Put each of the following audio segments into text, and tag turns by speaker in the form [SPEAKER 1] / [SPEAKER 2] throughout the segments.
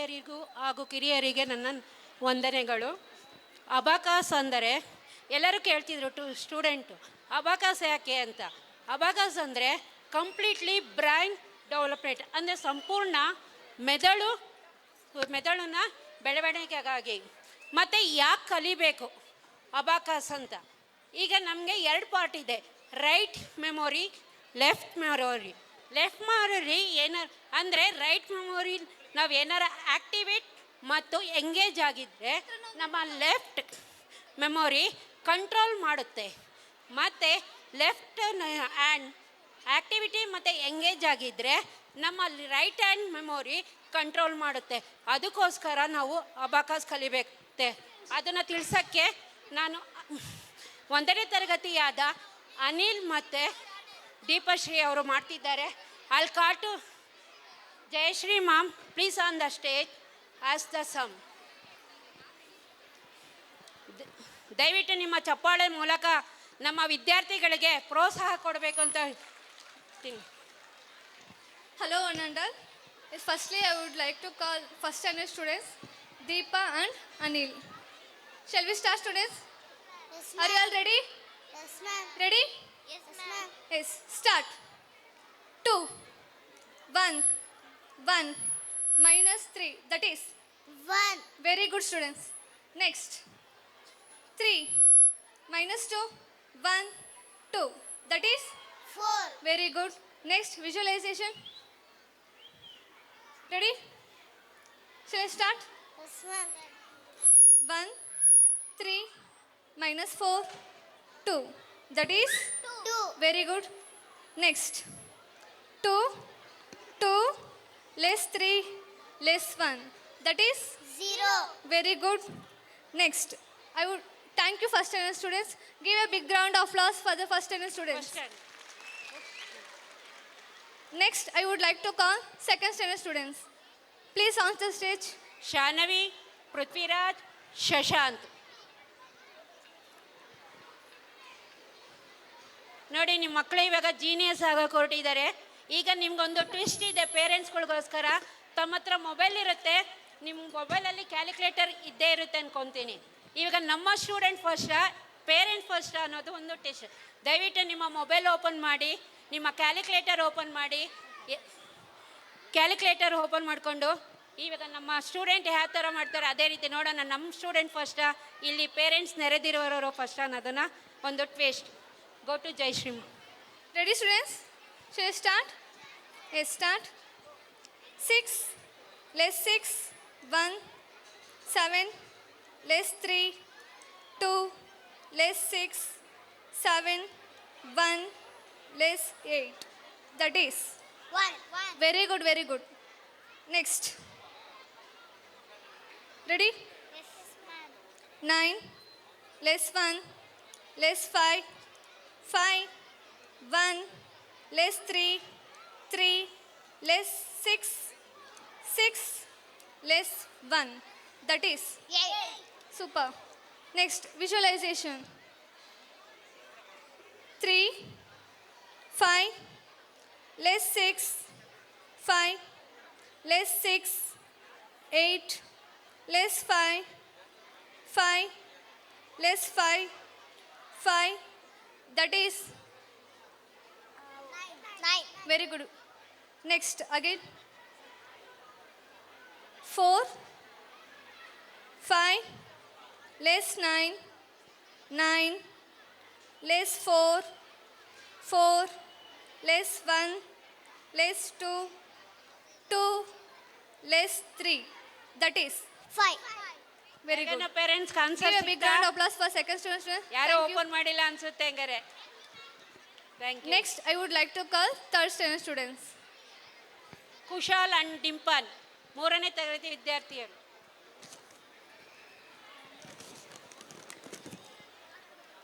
[SPEAKER 1] ಹಿರಿಯರಿಗೂ ಹಾಗೂ ಕಿರಿಯರಿಗೆ ನನ್ನ ವಂದನೆಗಳು. ಅಬಾಕಾಸ್ ಅಂದರೆ ಎಲ್ಲರೂ ಕೇಳ್ತಿದ್ರು ಸ್ಟೂಡೆಂಟು ಅಬಾಕಾಸ್ ಯಾಕೆ ಅಂತ. ಅಬಾಕಾಸ್ ಅಂದರೆ ಕಂಪ್ಲೀಟ್ಲಿ ಬ್ರೈನ್ ಡೆವಲಪ್ಮೆಂಟ್, ಅಂದರೆ ಸಂಪೂರ್ಣ ಮೆದುಳನ್ನ ಬೆಳವಣಿಗೆಗಾಗಿ. ಮತ್ತು ಯಾಕೆ ಕಲಿಬೇಕು ಅಬಾಕಾಸ್ ಅಂತ? ಈಗ ನಮಗೆ 2 ಪಾರ್ಟ್ ಇದೆ, right memory, left memory. Left memory ಅಂದರೆ ರೈಟ್ ಮೆಮೊರಿ ನಾವು ಏನಾರ ಆ್ಯಕ್ಟಿವೇಟ್ ಮತ್ತು ಎಂಗೇಜ್ ಆಗಿದ್ದರೆ ನಮ್ಮ ಲೆಫ್ಟ್ ಮೆಮೊರಿ ಕಂಟ್ರೋಲ್ ಮಾಡುತ್ತೆ. ಮತ್ತು ಲೆಫ್ಟ್ ಹ್ಯಾಂಡ್ ಆ್ಯಕ್ಟಿವಿಟಿ ಮತ್ತು ಎಂಗೇಜ್ ಆಗಿದ್ದರೆ ನಮ್ಮ ರೈಟ್ ಹ್ಯಾಂಡ್ ಮೆಮೊರಿ ಕಂಟ್ರೋಲ್ ಮಾಡುತ್ತೆ. ಅದಕ್ಕೋಸ್ಕರ ನಾವು ಅಬಾಕಾಸ್ ಕಲಿಬೇಕಂತೆ. ಅದನ್ನು ತಿಳಿಸೋಕ್ಕೆ ನಾನು 1ನೇ ತರಗತಿಯಾದ ಅನಿಲ್ ಮತ್ತು ದೀಪಶ್ರೀ ಅವರು ಮಾಡ್ತಿದ್ದಾರೆ. I'll call to Jayashree ma'am, please on the stage as the sum. ದಯವಿಟ್ಟು ನಿಮ್ಮ ಚಪ್ಪಾಳೆ ಮೂಲಕ ನಮ್ಮ ವಿದ್ಯಾರ್ಥಿಗಳಿಗೆ ಪ್ರೋತ್ಸಾಹ ಕೊಡಬೇಕು ಅಂತ ಹೇಳ್ತೀನಿ.
[SPEAKER 2] Hello Anandal. Firstly, I would like to call first standard students Deepa and Anil. Shall we start, students?
[SPEAKER 3] Yes,
[SPEAKER 2] Are you all ready?
[SPEAKER 3] Yes, ma'am.
[SPEAKER 2] Ready?
[SPEAKER 3] Yes, ma'am.
[SPEAKER 2] Yes. Start. 2, 1, 1, minus 3. That is
[SPEAKER 3] 1,
[SPEAKER 2] very good, students. Next. 3, minus 2, 1, 2. That is
[SPEAKER 3] 4,
[SPEAKER 2] very good. Next, visualization. Ready? Shall I start?
[SPEAKER 3] yes, ma'am.
[SPEAKER 2] 1, 3, minus 4, 2. That is
[SPEAKER 3] 2,
[SPEAKER 2] very good. Next. 2, 2, less 3, less 1. That is
[SPEAKER 3] 0,
[SPEAKER 2] very good. Next. I would thank you first standard students. Give a big round of applause for the first standard students. Next, I would like to call second standard students. Please on the stage.
[SPEAKER 1] ಶಾನವಿ, Prithviraj, Shashank. ನೋಡಿ, ನಿಮ್ಮ ಮಕ್ಕಳು ಇವಾಗ genius ಆಗೋಕೆ ಹೊರಟಿದ್ದಾರೆ. ಈಗ ನಿಮ್ಗೊಂದು twist ಇದೆ ಪೇರೆಂಟ್ಸ್ಗಳಿಗೋಸ್ಕರ. ತಮ್ಮ ಹತ್ರ ಮೊಬೈಲ್ ಇರುತ್ತೆ, ನಿಮ್ಮ ಮೊಬೈಲಲ್ಲಿ ಕ್ಯಾಲ್ಕುಲೇಟರ್ ಇದ್ದೇ ಇರುತ್ತೆ ಅಂದ್ಕೊತೀನಿ. ಇವಾಗ ನಮ್ಮ ಸ್ಟೂಡೆಂಟ್ ಫಸ್ಟಾ ಪೇರೆಂಟ್ ಫಸ್ಟಾ ಅನ್ನೋದು ಒಂದು ಟೆಸ್ಟ್. ದಯವಿಟ್ಟು ನಿಮ್ಮ ಮೊಬೈಲ್ ಓಪನ್ ಮಾಡಿ, ನಿಮ್ಮ ಕ್ಯಾಲ್ಕುಲೇಟರ್ ಓಪನ್ ಮಾಡಿ. ಕ್ಯಾಲ್ಕುಲೇಟರ್ ಓಪನ್ ಮಾಡಿಕೊಂಡು ಇವಾಗ ನಮ್ಮ ಸ್ಟೂಡೆಂಟ್ ಯಾವ ಥರ ಮಾಡ್ತಾರೆ ಅದೇ ರೀತಿ ನೋಡೋಣ. ನಮ್ಮ ಸ್ಟೂಡೆಂಟ್ ಫಸ್ಟಾ ಇಲ್ಲಿ ಪೇರೆಂಟ್ಸ್ ನೆರೆದಿರೋರು ಫಸ್ಟ್ ಅನ್ನೋದನ್ನು ಒಂದು twist. Go to Jayashree.
[SPEAKER 2] Ready, students? Shall I start? Yes, start. 6, less 6, 1, 7, less 3, 2, less 6, 7, 1, less 8. That is
[SPEAKER 3] 1, 1,
[SPEAKER 2] very good, very good. Next. Ready?
[SPEAKER 3] yes, ma'am.
[SPEAKER 2] 9, less 1, less 5, 5, 1, less 3, 3, less 6, 6, less 1. That is
[SPEAKER 3] 8,
[SPEAKER 2] super. Next, visualization. 3, 5, less 6, 5, less 6, 8, less 5, 5, less 5, 5. That is
[SPEAKER 3] 9,
[SPEAKER 2] very good. Next, again. 4, 5, less 9, 9, less 4, 4, less 1, less 2, 2, less 3. That is
[SPEAKER 3] 5,
[SPEAKER 2] very good.
[SPEAKER 1] Parents
[SPEAKER 2] Give
[SPEAKER 1] answer
[SPEAKER 2] a big round of applause for second student.
[SPEAKER 1] ಯಾರು
[SPEAKER 2] Thank you.
[SPEAKER 1] Open ಮಾಡಿಲ್ಲ ಅನ್ಸುತ್ತೆ ಹಂಗಾರೆ. Thank you.
[SPEAKER 2] Next, I would like to call third standard students.
[SPEAKER 1] Kushal and Dimple, 3ನೇ ತರಗತಿ ವಿದ್ಯಾರ್ಥಿಯರು.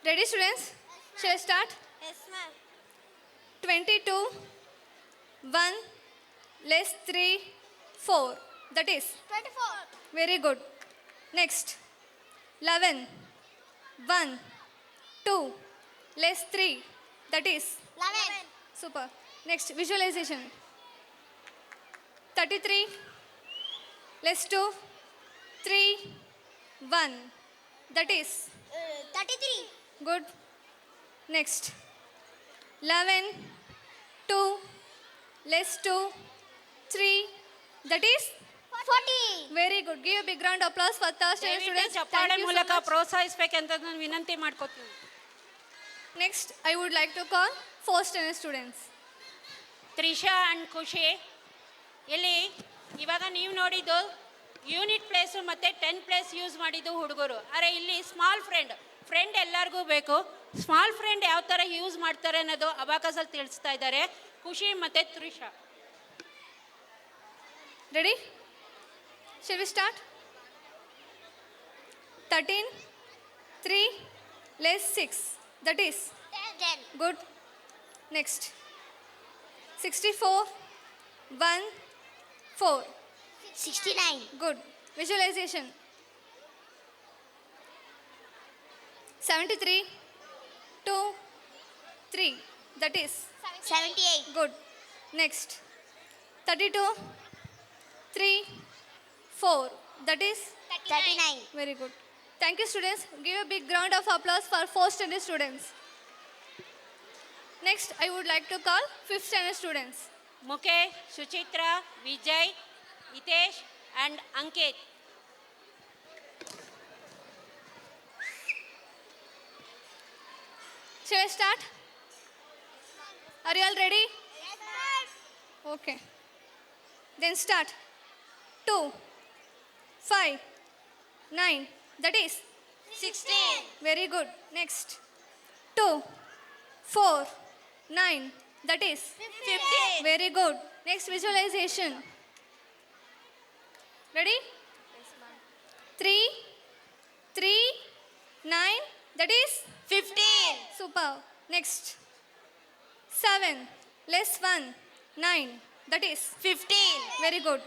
[SPEAKER 2] Ready, students? Shall I start?
[SPEAKER 3] yes, ma'am.
[SPEAKER 2] 22, 1, less 3, 4. That is
[SPEAKER 3] 24,
[SPEAKER 2] very good. Next, 11, 1, 2, less 3. That is
[SPEAKER 3] 11,
[SPEAKER 2] super. Next, visualization. 33, less 2, 3, 1. That is
[SPEAKER 3] 33.
[SPEAKER 2] good. Next. 11, 2, less 2, 3. That is
[SPEAKER 3] 40.
[SPEAKER 2] very good. Give a big round of applause for third standard
[SPEAKER 1] ದಯವಿಟ್ಟು
[SPEAKER 2] students.
[SPEAKER 1] ಚಪ್ಪಾಳೆ
[SPEAKER 2] Thank you so
[SPEAKER 1] ಮೂಲಕ
[SPEAKER 2] much.
[SPEAKER 1] ಪ್ರೋತ್ಸಾಹಿಸ್ಬೇಕಂತ ನಾನು ವಿನಂತಿ ಮಾಡ್ಕೋತೀನಿ.
[SPEAKER 2] Next, I would like to call fourth standard students.
[SPEAKER 1] Trisha and ಖುಷಿ, ಇಲ್ಲಿ ಇವಾಗ ನೀವು ನೋಡಿದ್ದು ಯೂನಿಟ್ ಪ್ಲೇಸು ಮತ್ತು 10 ಪ್ಲೇಸ್ ಯೂಸ್ ಮಾಡಿದ್ದು ಹುಡುಗರು. ಅರೆ ಇಲ್ಲಿ ಸ್ಮಾಲ್ ಫ್ರೆಂಡ್ ಎಲ್ಲರಿಗೂ ಬೇಕು. ಸ್ಮಾಲ್ ಫ್ರೆಂಡ್ ಯಾವ ಥರ ಯೂಸ್ ಮಾಡ್ತಾರೆ ಅನ್ನೋದು ಅಬಾಕಸಲ್ಲಿ ತಿಳಿಸ್ತಾ ಇದ್ದಾರೆ ಖುಷಿ ಮತ್ತು Trisha.
[SPEAKER 2] Ready? Shall we start? 13, 3, less 6. That is
[SPEAKER 3] 10.
[SPEAKER 2] good. Next. 64, 1, 4.
[SPEAKER 3] 69.
[SPEAKER 2] Good. Visualization. 73, 2, 3. That is
[SPEAKER 3] 78.
[SPEAKER 2] good. Next. 32, 3, 4. That is
[SPEAKER 3] 39.
[SPEAKER 2] very good. Thank you, students. Give a big round of applause for fourth standard students. Next, I would like to call fifth standard students.
[SPEAKER 1] Mukesh, Suchitra, Vijay, Hitesh and Ankit.
[SPEAKER 2] Shall I start? Are you all ready?
[SPEAKER 3] Yes, ma'am.
[SPEAKER 2] Okay. Then start. 2, 5, 9. That is
[SPEAKER 3] 16.
[SPEAKER 2] very good. Next. 2, 4, 9. That is
[SPEAKER 3] 15.
[SPEAKER 2] very good. Next visualization. Ready? 3, 3, 9. That is
[SPEAKER 3] 15.
[SPEAKER 2] super. Next. 7, less 1, 9. That is
[SPEAKER 3] 15.
[SPEAKER 2] very good.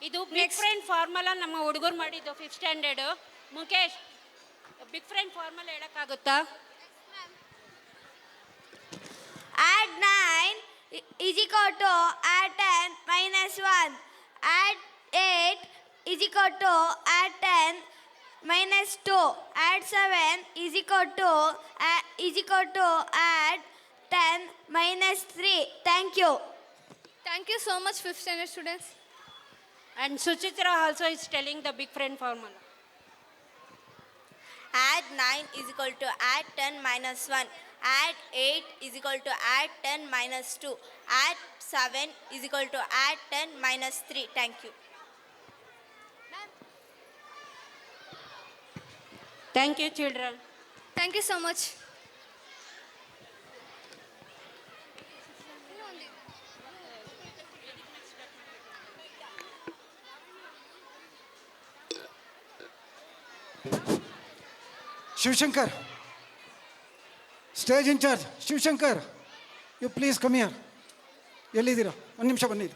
[SPEAKER 1] ಇದು big
[SPEAKER 2] Next.
[SPEAKER 1] Friend formula ನಮ್ಮ ಹುಡುಗರು ಮಾಡಿದ್ದು 5th standard. Mukesh, big friend formula ಹೇಳೋಕ್ಕಾಗುತ್ತಾ?
[SPEAKER 3] Add 9 is equal to add 10 minus 1. Add 8 is equal to add 10 minus 2. Add 7 is equal to add 10 minus 3. Thank you.
[SPEAKER 2] Thank you so much, fifth standard students.
[SPEAKER 1] And Suchitra also is telling the big friend formula.
[SPEAKER 4] Add 9 is equal to add 10 minus 1. Add 8 is equal to add 10 minus 2. Add 7 is equal to add 10 minus 3. Thank you.
[SPEAKER 1] Thank you, children.
[SPEAKER 2] Thank you so much.
[SPEAKER 5] Shivshankar, stage in charge. Shivshankar, you please come here. ಎಲ್ಲಿದ್ದೀರಾ? ಒಂದು ನಿಮಿಷ ಬನ್ನಿ.